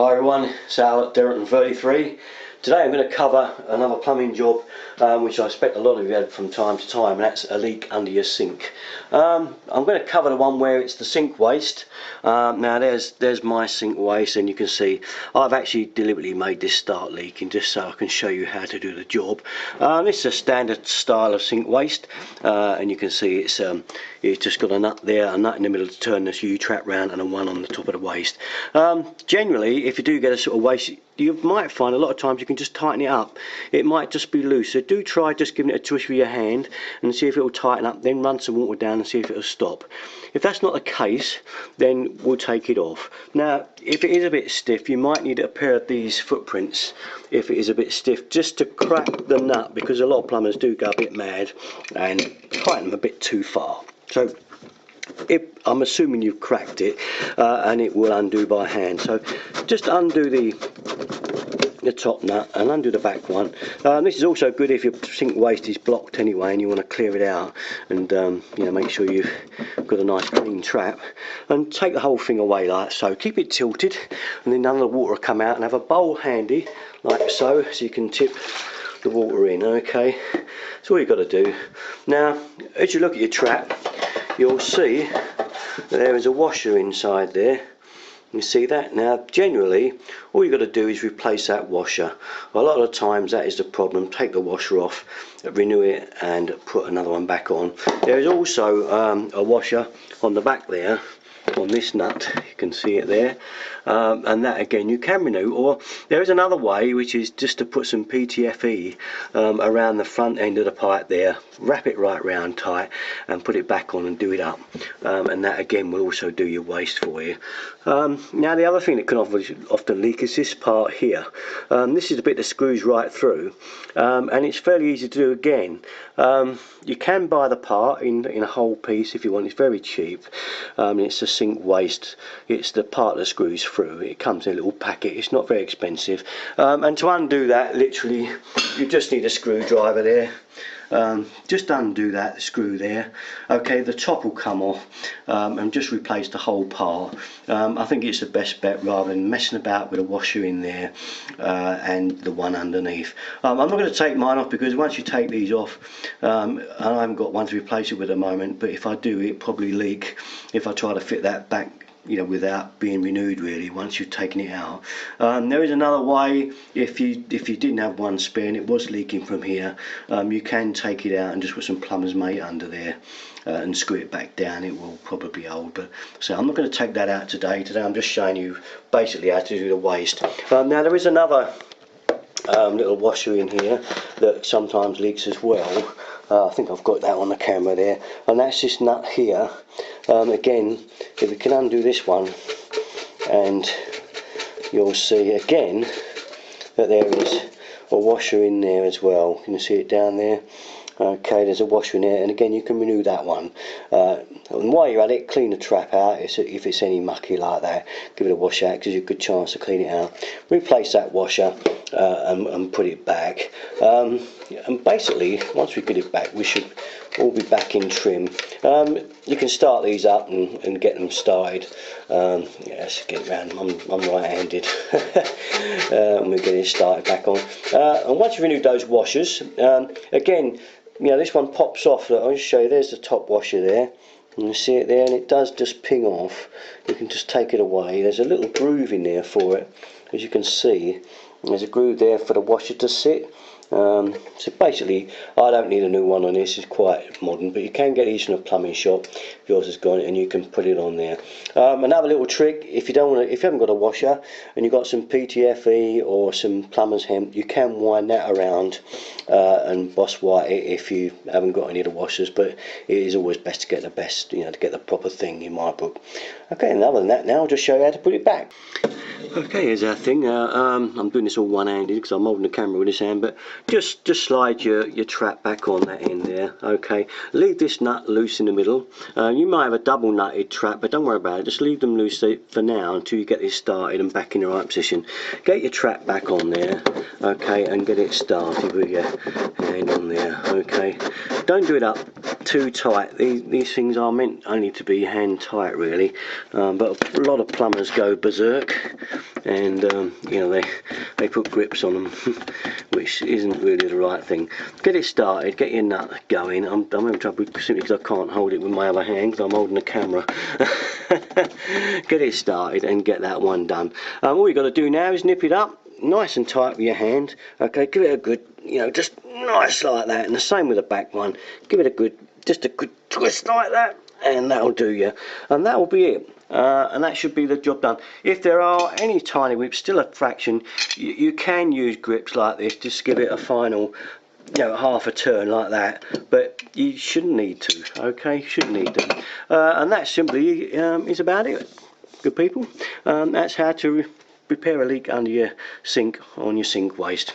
Hi everyone, Sal at Derrickton 33. Today I'm going to cover another plumbing job which I expect a lot of you had from time to time, and that's a leak under your sink. I'm going to cover the one where it's the sink waste. Now there's my sink waste, and you can see I've actually deliberately made this start leaking just so I can show you how to do the job. This is a standard style of sink waste, and you can see it's just got a nut there, a nut in the middle to turn this U-trap round, and a one on the top of the waste. Generally, if you do get a sort of waste, you might find a lot of times you can just tighten it up. It might just be loose, so do try just giving it a twist with your hand and see if it will tighten up, then run some water down and see if it will stop. If that's not the case, then we'll take it off. Now if it is a bit stiff, you might need a pair of these footprints if it is a bit stiff, just to crack the nut, because a lot of plumbers do go a bit mad and tighten them a bit too far. So I'm assuming you've cracked it, and it will undo by hand. So just undo the top nut and undo the back one. This is also good if your sink waste is blocked anyway and you want to clear it out, and you know, make sure you've got a nice clean trap, and take the whole thing away like so. Keep it tilted, and then none of the water will come out, and have a bowl handy like so you can tip the water in. Okay, that's all you've got to do. Now as you look at your trap, you'll see that there is a washer inside there. You see that? Now generally all you've got to do is replace that washer. A lot of the times that is the problem. Take the washer off, renew it, and put another one back on. There is also a washer on the back there on this nut, you can see it there, and that again you can renew. Or there is another way, which is just to put some PTFE around the front end of the pipe there, wrap it right round tight and put it back on and do it up, and that again will also do your waste for you. Now the other thing that can often leak is this part here. This is the bit that screws right through, and it's fairly easy to do again. You can buy the part in a whole piece if you want. It's very cheap. It's a sink waste. It's the part that screws through. It comes in a little packet. It's not very expensive. And to undo that, literally, you just need a screwdriver there. Just undo that screw there. Okay, the top will come off, and just replace the whole part. I think it's the best bet, rather than messing about with a washer in there and the one underneath. I'm not going to take mine off, because once you take these off, I haven't got one to replace it with at the moment, but if I do, it probably leak if I try to fit that back, you know, without being renewed really once you've taken it out. There is another way. If you didn't have one spare and it was leaking from here, you can take it out and just put some plumber's mate under there and screw it back down. It will probably hold, but so I'm not going to take that out today. I'm just showing you basically how to do the waste. Now there is another little washer in here that sometimes leaks as well. I think I've got that on the camera there, and that's this nut here. Again, if we can undo this one, and you'll see again that there is a washer in there as well. Can you see it down there? Okay, there's a washer in there, and again you can renew that one. And while you're at it, clean the trap out. If it's any mucky like that, give it a wash out, because you've a good chance to clean it out. Replace that washer and put it back. And basically, once we get it back, we should all be back in trim. You can start these up and get them started. Yeah, let's get around. I'm right-handed. And we'll get it started back on. And once you've renewed those washers, again, you know, this one pops off. I'll just show you. There's the top washer there. And you see it there, and it does just ping off. You can just take it away. There's a little groove in there for it, as you can see. There's a groove there for the washer to sit. So basically, I don't need a new one on this. It's quite modern, but you can get these from a plumbing shop if yours has gone, and you can put it on there. Another little trick: if you haven't got a washer and you've got some PTFE or some plumber's hemp, you can wind that around and boss white it if you haven't got any of the washers. But it is always best to get the best, you know, to get the proper thing in my book. Okay, and other than that, now I'll just show you how to put it back. Okay, here's our thing. I'm doing this all one-handed because I'm holding the camera with this hand, but just slide your trap back on that end there. Okay, leave this nut loose in the middle. You might have a double nutted trap, but don't worry about it. Just leave them loose for now until you get this started and back in the right position. Get your trap back on there, okay, and get it started with your hand on there. Okay, don't do it up too tight. These things are meant only to be hand tight really, but a lot of plumbers go berserk and you know, they put grips on them which isn't really the right thing. Get it started, get your nut going. I'm having trouble simply because I can't hold it with my other hand because I'm holding the camera. Get it started and get that one done. All you got to do now is nip it up nice and tight with your hand. Okay, give it a good, you know, just nice like that, and the same with the back one. Give it a good, just a good twist like that, and that'll do you, and that will be it. And that should be the job done. If there are any tiny whips, still a fraction, you can use grips like this, just give it a final, you know, half a turn like that, but you shouldn't need to. Okay, shouldn't need to. And that simply is about it, good people. That's how to repair a leak under your sink on your sink waste.